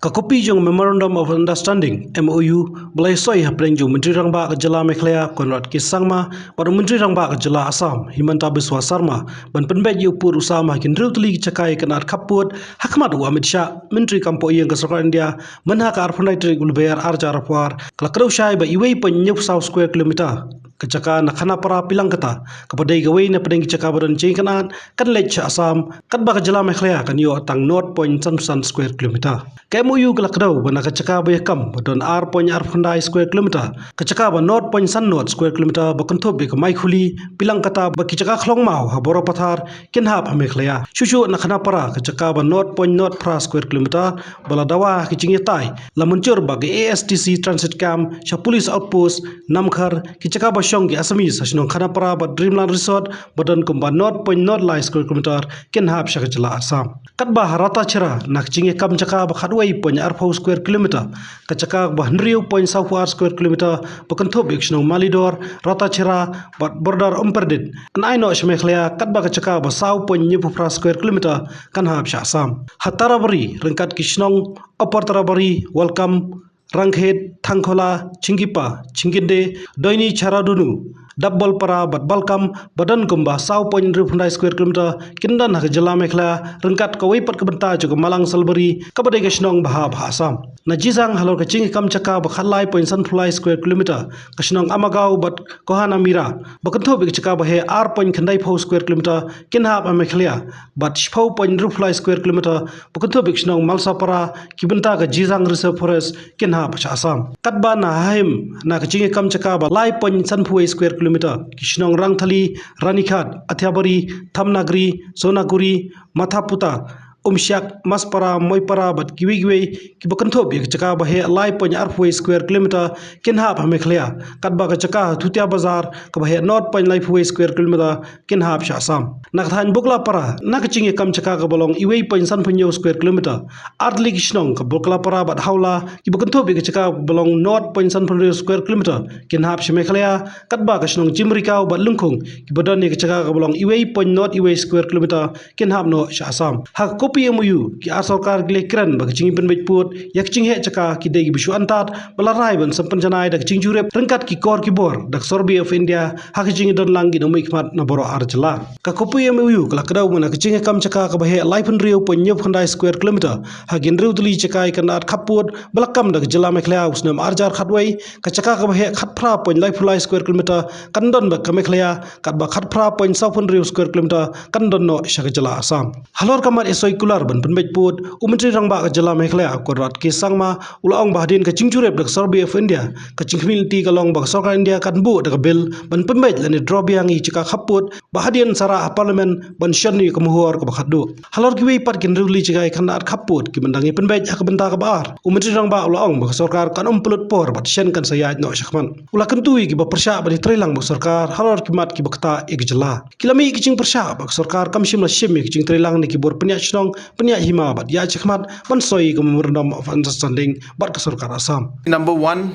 Kakopi jong Memorandum of Understanding MOU belai soi hapreng jong Menteri Rangba ke Jela Meghalaya Konrad Kisangma pada Menteri Rangba ke Jela Assam Himanta Biswa Sarma ban penbet yu pur usaha makin rutli cakai kenat kaput Hakmat Amit Shah Menteri Kampo yang keserkar India menhak arfanai trik ulbayar arja rapwar kelakau syai ba iwei penyup South Square Kilometer kecaka na Khanapara-Pilangkata kepada gawai na pedang caka badan cingkanan kan lech Assam kan ba ke Jela Meghalaya kan yo tang 0.1 square kilometer KMU kelakau bana kecaka bayakam badon R.R square kilometer kecaka ba 0.1 square kilometer bakantob ke Maikuli Pilangkata ba kecaka khlong mau haboro pathar kinhap Meghalaya shushu na Khanapara kecaka ba 0.0 square kilometer bala dawa kicingyetai lamuncur ba ke ASTC transit camp sha police outpost namkhar kecaka ba Shong ki Assamese hasinong Khanapara ba Dreamland Resort badan kumba 0.0 square kilometer kinhap sha Jela Assam katba harata chira nak chinge kam chaka ba khadwai pon arpau square kilometer kachaka ba 100.4 square kilometer bakanthop ikshno Malidor rata chira ba border umperdit an aino Meghalaya katba kachaka ba 0.9 square kilometer kanhap sha Assam hatarabari rengkat kishnong oportarabari welcome Rangkhet, Thangkhola, Chingipa, Chinginde, Doini Charadunu, Dabbal Para, Bat Balkam, Badan Kumba, 0.5 square kilometer, Kindan Hak Jela Meghalaya, Rengkat Kawaipat Kebenta juga Malang Salbari, Kabadai Keshnong Bahab Assam. Najisang halor kecing kam caka bakhalai point sanfly square kilometer, Keshnong Amagau bat Kohana Mira, Bakanto big caka bahe R point Kandai Po square kilometer, Kinhap Meghalaya, but Shpo point Rufly square kilometer, Bakanto big Shnong Malsapara, Kibenta Jizang Reserve Forest, Kinhap Assam. Katba na haim na kecing kam caka ba lai point sanfui square kilometer, Kishnong Rangthali, Ranikhat, Athiabari, Thamnagri, Sonaguri, Mathaputa, Umsyak, Maspara, Moipara, but Kiwigiwe, Kibakantob, Chaka Bahe, Lai Point Arfway square kilometer, Kinhap Meghalaya, Katbaga Chaka, Tutia Bazar, Kabahe, North Point Lifeway square kilometer, Kinhap Assam. Nakathan Bukla Para, Nakaching Kam Chaka Balong, Iway Point Sanpunyo square kilometer, Ardli Kishnong, Bukla Para, but Haula, Kibakantob, Chaka Balong, North Point Sanpunyo square kilometer, Kinhap Meghalaya, Katbaga Shnong, Jimrikau, but Lunkung, Kibadani Chaka Balong, Iway Point North Iway square kilometer, Kinhap no Assam. Kopi MOU ki asokar gile kran bag chingi pen put yak ching he chaka ki degi bisu antat balarai ban sampan janai dak ching jure rengkat ki kor ki bor dak sorbi of India hak ching don langi no mikmat na boro arjala ka kopi MOU kala kadau mana ching kam chaka ka bahe laipun rio pon nyop khandai square kilometer hagin riu tuli chaka kanat khaput balakam dak Jela Meghalaya usnam arjar khatwai ka chaka ka bahe khatphra pon laipulai square kilometer kandon bak ka Meghalaya kat ba khatphra pon saupun rio square kilometer kandon no shaka Jela Assam halor kamar esoi kular ban penbet put Menteri Rangba ke Jela Meghalaya Konrad Kisangma ulaong bahdin ke cingcurep dak sorbi of India ke cing community kalong bak sorkar India kan bu dak bil ban penbet lani drobiangi cika khaput bahdin sara parlimen ban shani ke muhor ke bakhadu halor kiwi pat kin ruli cika kanat khaput ki bendangi penbet hak benta ke bar Menteri Rangba ulaong bak sorkar kan pelut por bat shen kan sayat no syakman ula kentui ki bersya bani trilang bak sorkar halor kimat ki bakta ik Jela kilami ki cing persya bak sorkar kamshim la shim ki cing trilang ni ki bor penyat shnong penyat hima bat ya chakmat bansoi ke Memorandum of Understanding bat ke Sarkar Assam. Number one,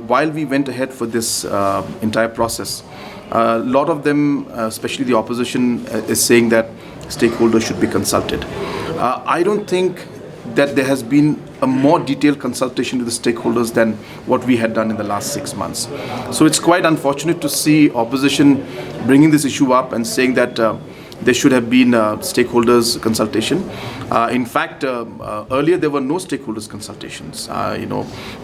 while we went ahead for this entire process, a lot of them, especially the opposition, is saying that stakeholders should be consulted. I don't think that there has been a more detailed consultation with the stakeholders than what we had done in the last 6 months. So it's quite unfortunate to see opposition bringing this issue up and saying that there should have been stakeholders consultation. In fact, earlier there were no stakeholders consultations,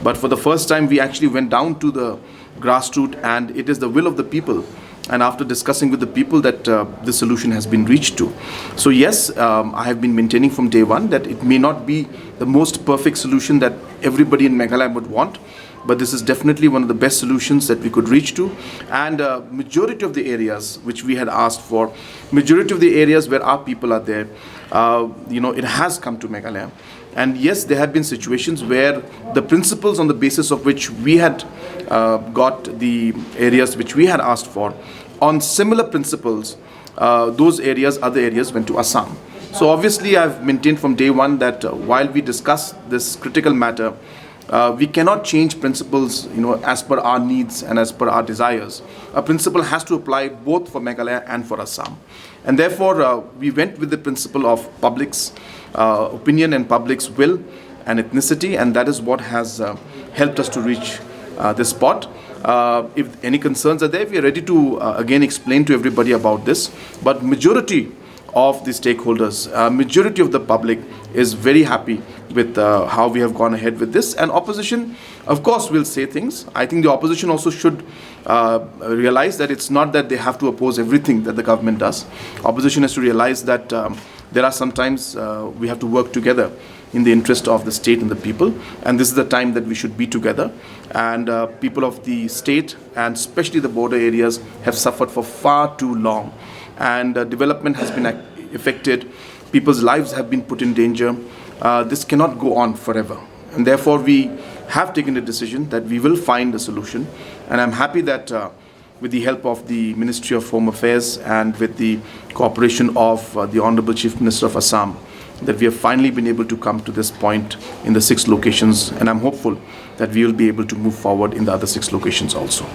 but for the first time we actually went down to the grassroots, and it is the will of the people, and after discussing with the people, that the solution has been reached to. So yes, I have been maintaining from day one that it may not be the most perfect solution that everybody in Meghalaya would want, but this is definitely one of the best solutions that we could reach to. And majority of the areas which we had asked for, majority of the areas where our people are there, it has come to Meghalaya. And yes, there have been situations where the principles on the basis of which we had got the areas which we had asked for, on similar principles, those areas, other areas went to Assam. So obviously I've maintained from day one that while we discuss this critical matter, we cannot change principles, as per our needs and as per our desires. A principle has to apply both for Meghalaya and for Assam. And therefore, we went with the principle of public's opinion and public's will, and ethnicity, and that is what has helped us to reach this spot. If any concerns are there, we are ready to again explain to everybody about this. But majority of the stakeholders, majority of the public is very happy with how we have gone ahead with this. And opposition, of course, will say things. I think the opposition also should realize that it's not that they have to oppose everything that the government does. Opposition has to realize that there are sometimes we have to work together in the interest of the state and the people, and this is the time that we should be together. And people of the state, and especially the border areas, have suffered for far too long, and development has been affected. People's lives have been put in danger. This cannot go on forever, and therefore we have taken a decision that we will find a solution. And I'm happy that with the help of the Ministry of Home Affairs and with the cooperation of the Honorable Chief Minister of Assam, that we have finally been able to come to this point in the 6 locations, and I'm hopeful that we will be able to move forward in the other 6 locations also.